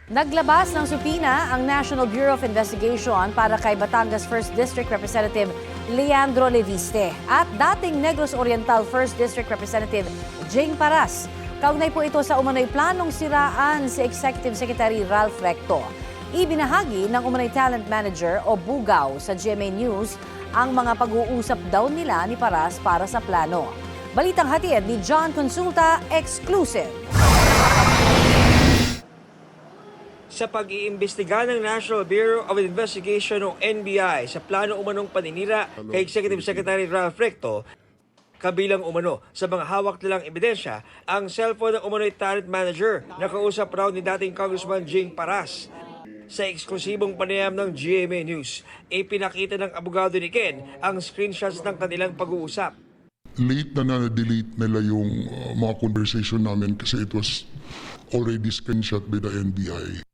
Naglabas ng supina ang National Bureau of Investigation para kay Batangas 1st District Representative Leandro Leviste at dating Negros Oriental 1st District Representative Jing Paras. Kaugnay po ito sa umano'y planong siraan si Executive Secretary Ralph Recto. Ibinahagi ng umano'y talent manager o bugaw sa GMA News ang mga pag-uusap daw nila ni Paras para sa plano. Balitang hatid ni John Consulta, exclusive. Sa pag-iimbestiga ng National Bureau of Investigation o NBI sa plano umanong paninira kay Executive Secretary Ralph Recto, kabilang umano sa mga hawak nilang ebidensya ang cellphone ng umano'y talent manager na kausap raw ni dating Congressman Jing Paras. Sa eksklusibong panayam ng GMA News, ipinakita ng abogado ni Ken ang screenshots ng kanilang pag-uusap. Late na na-delete nila yung mga conversation namin kasi it was already screenshot by the NBI.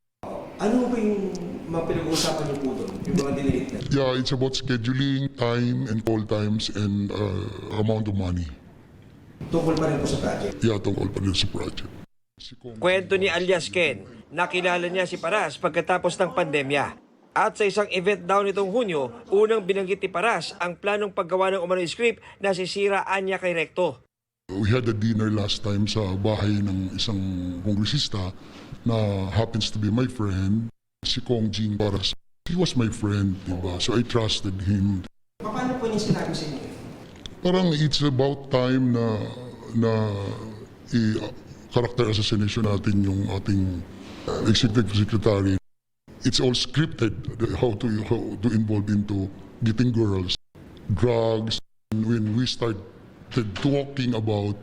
Ano ba yung mga pinag-uusapan niyo po doon? Yung mga delete na? Yeah, it's about scheduling, time, and call times, and amount of money. Tungkol pa rin po sa project? Yeah, tungkol pa rin sa project. Kwento ni alias Ken, nakilala niya si Paras pagkatapos ng pandemya. At sa isang event daw nitong Hunyo, unang binanggit ni Paras ang planong paggawa ng umano'y script na sisiraan niya kay Recto. We had a dinner last time sa bahay ng isang kongresista na happens to be my friend, si Kong Jing Paras. He was my friend, diba? So I trusted him. Paano po niya sinabi sa inyo? Parang it's about time na character assassination natin yung ating executive secretary. It's all scripted, how to involve into getting girls, drugs. When we started talking about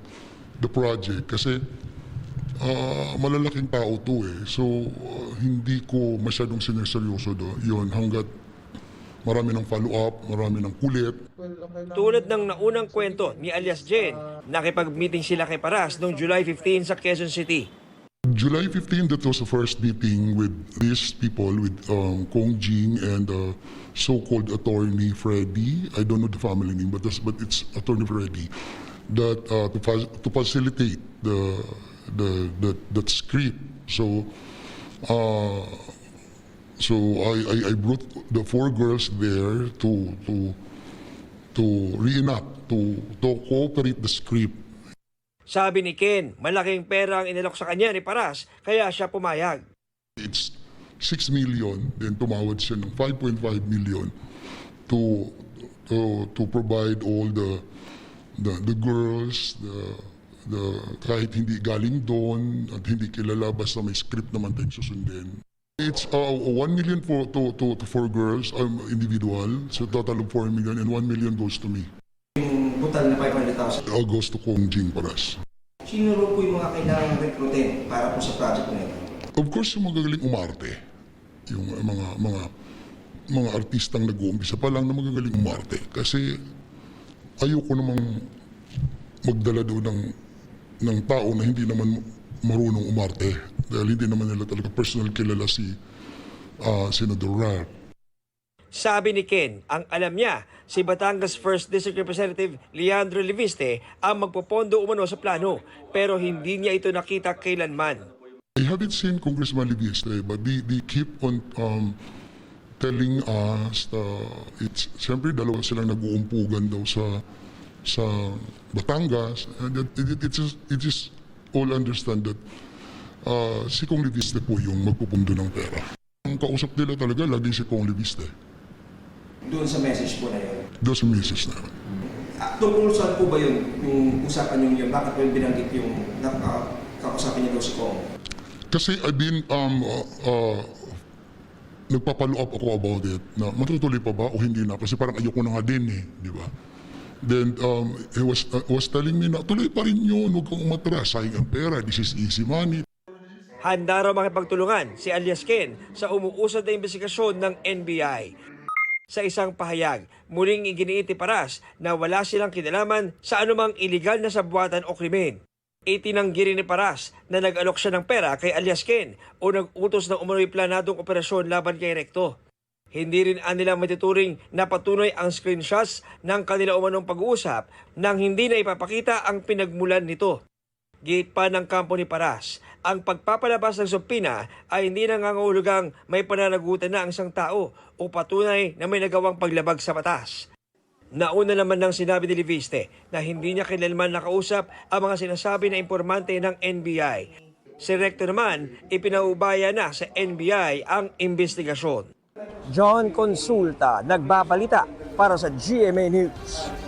the project, kasi malalaking tao to eh. So hindi ko masyadong sinerseryoso yun hanggat marami ng follow-up, marami ng kulit. Tulad ng naunang kwento ni alias Jen, nakipag-meeting sila kay Paras noong July 15 sa Quezon City. July 15, that was the first meeting with these people, with Kong Jing and so-called attorney Freddy. I don't know the family name, but it's attorney Freddy. That to facilitate that script. So I brought the 4 girls there to reenact, to cooperate the script. Sabi ni Ken, malaking pera ang inalok sa kanya ni Paras, kaya siya pumayag. It's 6 million, then tumawad siya ng 5.5 million to provide all the girls, kahit hindi galing doon at hindi kilala, basta may script naman tayong susundin. It's 1 million to 4 girls, individual, so total of 4 million, and 1 million goes to me. Yung total na 500,000? Goes to Kong Jing Paras. Sino rin po yung mga kailangang recruitin para po sa project na ito? Of course, yung magagaling umarte. Yung mga artistang nag-uumpisa pa lang na magagaling umarte. Kasi ayoko namang magdala daw ng tao na hindi naman marunong umarte. Dahil hindi naman nila talaga personal kilala si Senator Ralph. Sabi ni Ken, ang alam niya, si Batangas 1st District Representative Leandro Leviste ang magpopondo umano sa plano, pero hindi niya ito nakita kailanman. I haven't seen Congressman Leviste, but they keep on telling us siyempre dalawa silang nag-uumpugan daw sa Batangas. And it is all understand that si Kong Leviste po yung magpupundo ng pera. Ang kausap nila talaga lagi si Kong Leviste. Doon sa message po na yun? Doon sa message na yun. Tungkol saan po ba yun, yung usapan nyo yun? Bakit po yung binanggit yung kakausapin niyo daw si Kong? Kasi I've been, nagpapalo up ako about it, na matutuloy pa ba o hindi na? Kasi parang ayoko na nga din eh, di ba? Then he was telling me na tuloy pa rin yun, huwag kang umatras, sayang ang pera, this is easy money. Handa raw makipagtulungan si alias Ken sa umuusad na investigasyon ng NBI. Sa isang pahayag, muling iginiit ni Paras na wala silang kinalaman sa anumang iligal na sabuatan o krimen. Itinanggi rin ni Paras na nag-alok siya ng pera kay alias Ken o nag-utos ng umano'y planadong operasyon laban kay Recto. Hindi rin nila matituring na patunay ang screenshots ng kanila umanong pag-uusap nang hindi na ipapakita ang pinagmulan nito. Gate pa ng kampo ni Paras, Ang pagpapalabas ng subpina ay hindi nangangahulugang may pananagutan na ang isang tao o patunay na may nagawang paglabag sa batas. Nauna naman nang sinabi ni Leviste na hindi niya kailanman nakausap ang mga sinasabi na impormante ng NBI. Si Recto naman, ipinaubaya na sa NBI ang investigasyon. John Consulta, nagbabalita para sa GMA News.